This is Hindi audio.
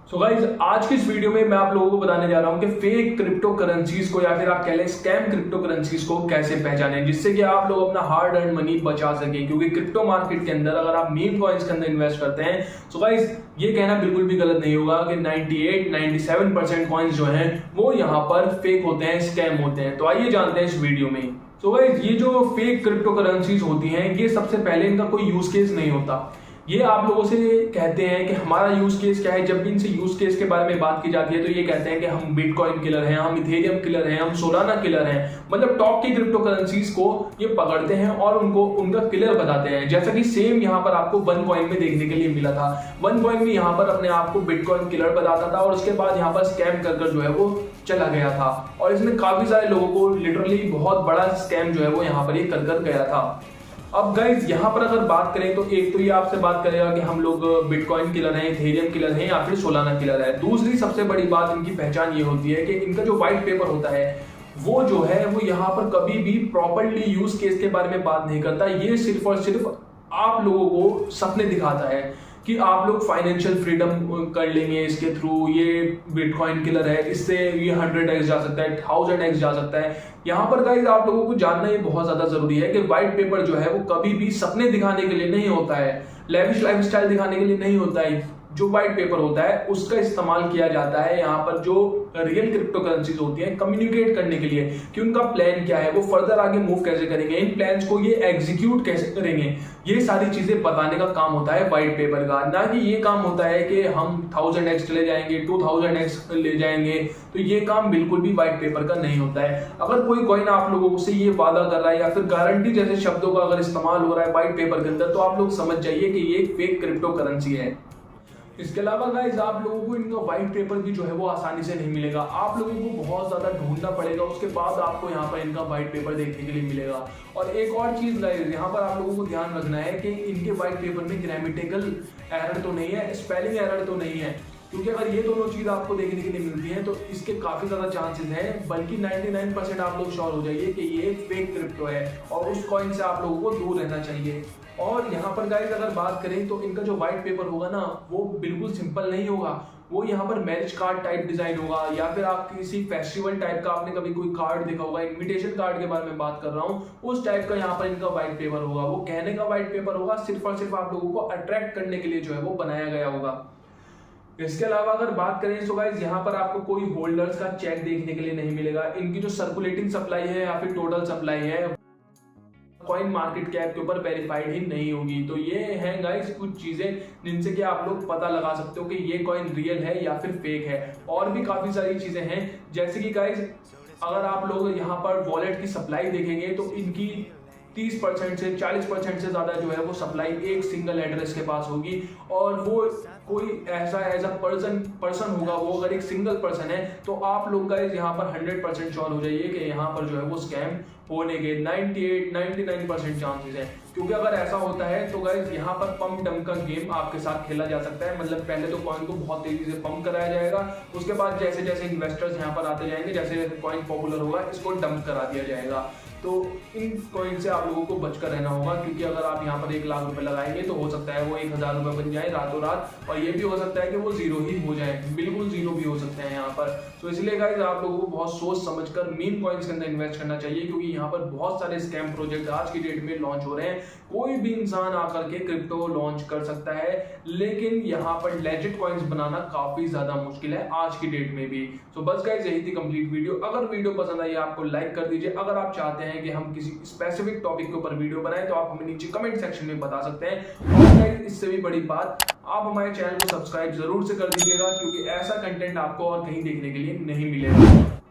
सो गाइज आज की इस वीडियो में मैं आप लोगों को बताने जा रहा हूं कि फेक क्रिप्टो करेंसीज को या फिर आप कह लें स्कैम क्रिप्टो करेंसीज को कैसे पहचानें, जिससे कि आप लोग अपना हार्ड अर्न मनी बचा सके। क्योंकि क्रिप्टो मार्केट के अंदर अगर आप मीम कॉइन्स के अंदर इन्वेस्ट करते हैं तो गाइज ये कहना बिल्कुल भी गलत नहीं होगा कि 98-97% कॉइन्स जो हैं वो यहाँ पर फेक होते हैं, स्कैम होते हैं। तो आइए जानते हैं इस वीडियो में। तो गाइज ये जो फेक क्रिप्टो करेंसीज होती हैं ये सबसे पहले इनका कोई यूज केस नहीं होता। ये आप लोगों से कहते हैं कि हमारा यूज केस क्या है। जब भी इनसे यूज केस के बारे में बात की जाती है तो ये कहते हैं कि हम बिटकॉइन किलर हैं, हम इथेरियम किलर हैं, हम सोलाना किलर हैं। मतलब टॉप की क्रिप्टो करेंसीज को ये पकड़ते हैं और उनको उनका किलर बताते हैं। जैसा कि सेम यहाँ पर आपको वन कॉइन में देखने के लिए मिला था। वन कॉइन में यहाँ पर अपने आप को बिटकॉइन किलर बताता था और उसके बाद यहाँ पर स्कैम कर जो है वो चला गया था। और इसने काफी सारे लोगों को लिटरली बहुत बड़ा स्कैम जो है वो यहाँ पर ये कर गया था। अब गाइज यहाँ पर अगर बात करें तो एक तो ये आपसे बात करेगा कि हम लोग बिटकॉइन किलर हैं, इथेरियम किलर हैं या फिर सोलाना किलर है। दूसरी सबसे बड़ी बात इनकी पहचान ये होती है कि इनका जो व्हाइट पेपर होता है वो जो है वो यहाँ पर कभी भी प्रॉपर्ली यूज केस के बारे में बात नहीं करता। ये सिर्फ और सिर्फ आप लोगों को सपने दिखाता है कि आप लोग फाइनेंशियल फ्रीडम कर लेंगे इसके थ्रू। ये बिटकॉइन किलर है, इससे ये 100x जा सकता है, 1000x जा सकता है। यहाँ पर गाइस आप लोगों को जानना ये बहुत ज्यादा जरूरी है कि व्हाइट पेपर जो है वो कभी भी सपने दिखाने के लिए नहीं होता है, लेविश लाइफस्टाइल दिखाने के लिए नहीं होता है। जो व्हाइट पेपर होता है उसका इस्तेमाल किया जाता है यहाँ पर जो रियल क्रिप्टो करेंसीज होती हैं कम्युनिकेट करने के लिए कि उनका प्लान क्या है, वो फर्दर आगे मूव कैसे करेंगे, इन प्लान्स को ये एग्जीक्यूट कैसे करेंगे। ये सारी चीजें बताने का काम होता है व्हाइट पेपर का। ना कि ये काम होता है कि हम 1000x चले जाएंगे, 2000x ले जाएंगे। तो ये काम बिल्कुल भी व्हाइट पेपर का नहीं होता है। अगर कोई कॉइन आप लोगों से ये वादा कर रहा है या फिर गारंटी जैसे शब्दों का अगर इस्तेमाल हो रहा है व्हाइट पेपर के अंदर, तो आप लोग समझ जाइए कि ये एक फेक क्रिप्टो करेंसी है। इसके अलावा गाइज आप लोगों को इनका व्हाइट पेपर भी जो है वो आसानी से नहीं मिलेगा। आप लोगों को बहुत ज्यादा ढूंढना पड़ेगा, उसके बाद आपको यहाँ पर इनका व्हाइट पेपर देखने के लिए मिलेगा। और एक और चीज गाइज यहाँ पर आप लोगों को ध्यान रखना है कि इनके व्हाइट पेपर में ग्रामेटिकल एरर तो नहीं है, स्पेलिंग एरर तो नहीं है। क्योंकि अगर ये दोनों चीज आपको देखने के लिए मिलती है तो इसके काफी ज्यादा चांसेस हैं, बल्कि 99% आप लोग श्योर हो जाइए कि ये एक फेक क्रिप्टो है और उस कॉइन से आप लोगों को दूर रहना चाहिए। और यहाँ पर गाइस अगर बात करें तो इनका जो व्हाइट पेपर होगा ना वो बिल्कुल सिंपल नहीं होगा। वो यहाँ पर मैरिज कार्ड टाइप डिजाइन होगा या फिर आप किसी फेस्टिवल टाइप का आपने कभी कोई कार्ड देखा होगा, इनविटेशन कार्ड के बारे में बात कर रहा हूँ, उस टाइप का यहाँ पर इनका व्हाइट पेपर होगा। वो कहने का व्हाइट पेपर होगा, सिर्फ और सिर्फ आप लोगों को अट्रैक्ट करने के लिए जो है वो बनाया गया होगा। इसके अलावा अगर बात करें तो गाइस यहाँ पर आपको कोई होल्डर्स का चेक देखने के लिए नहीं मिलेगा। इनकी जो सर्कुलेटिंग सप्लाई है या फिर टोटल सप्लाई है कॉइन मार्केट कैप के ऊपर वेरीफाइड ही नहीं होगी। तो ये हैं गाइस कुछ चीजें जिनसे कि आप लोग पता लगा सकते हो कि ये कॉइन रियल है या फिर फेक है। और भी काफी सारी चीजें हैं, जैसे कि गाइस अगर आप लोग यहाँ पर वॉलेट की सप्लाई देखेंगे तो इनकी 30% से 40% से ज्यादा जो है वो सप्लाई एक सिंगल एड्रेस के पास होगी। और वो कोई ऐसा एज अ पर्सन होगा, वो अगर एक सिंगल पर्सन है तो आप लोग गाइस यहाँ पर 100% श्योर हो जाइए कि यहाँ पर जो है वो स्कैम होने के 98-99% चांसेस है। क्योंकि अगर ऐसा होता है तो गाइस यहाँ पर पंप डंप का गेम आपके साथ खेला जा सकता है। मतलब पहले तो कॉइन को बहुत तेजी से पंप कराया जाएगा, उसके बाद जैसे जैसे इन्वेस्टर्स यहाँ पर आते जाएंगे, जैसे जैसे कॉइन पॉपुलर होगा इसको डंप करा दिया जाएगा। तो इन कॉइन से आप लोगों को बचकर रहना होगा, क्योंकि अगर आप यहाँ पर 1 लाख रुपए लगाएंगे तो हो सकता है वो 1000 रुपए बन जाए रातों रात, और ये भी हो सकता है कि वो जीरो ही हो जाए, बिल्कुल जीरो भी हो सकते हैं यहाँ पर। तो इसलिए गाइस आप लोगों को बहुत सोच समझकर मीम कॉइन्स के अंदर इन्वेस्ट करना चाहिए, क्योंकि यहाँ पर बहुत सारे स्कैम प्रोजेक्ट आज की डेट में लॉन्च हो रहे हैं। कोई भी इंसान आकर के क्रिप्टो लॉन्च कर सकता है, लेकिन यहाँ पर लेजिट कॉइन्स बनाना काफी ज्यादा मुश्किल है आज की डेट में भी। तो बस गाइस यही थी कंप्लीट वीडियो। अगर वीडियो पसंद आई आपको लाइक कर दीजिए। अगर आप चाहते हैं कि हम किसी स्पेसिफिक टॉपिक के ऊपर वीडियो बनाएं तो आप हमें नीचे कमेंट सेक्शन में बता सकते हैं। और गाइस इससे भी बड़ी बात, आप हमारे चैनल को सब्सक्राइब जरूर से कर दीजिएगा, क्योंकि ऐसा कंटेंट आपको और कहीं देखने के लिए नहीं मिलेगा।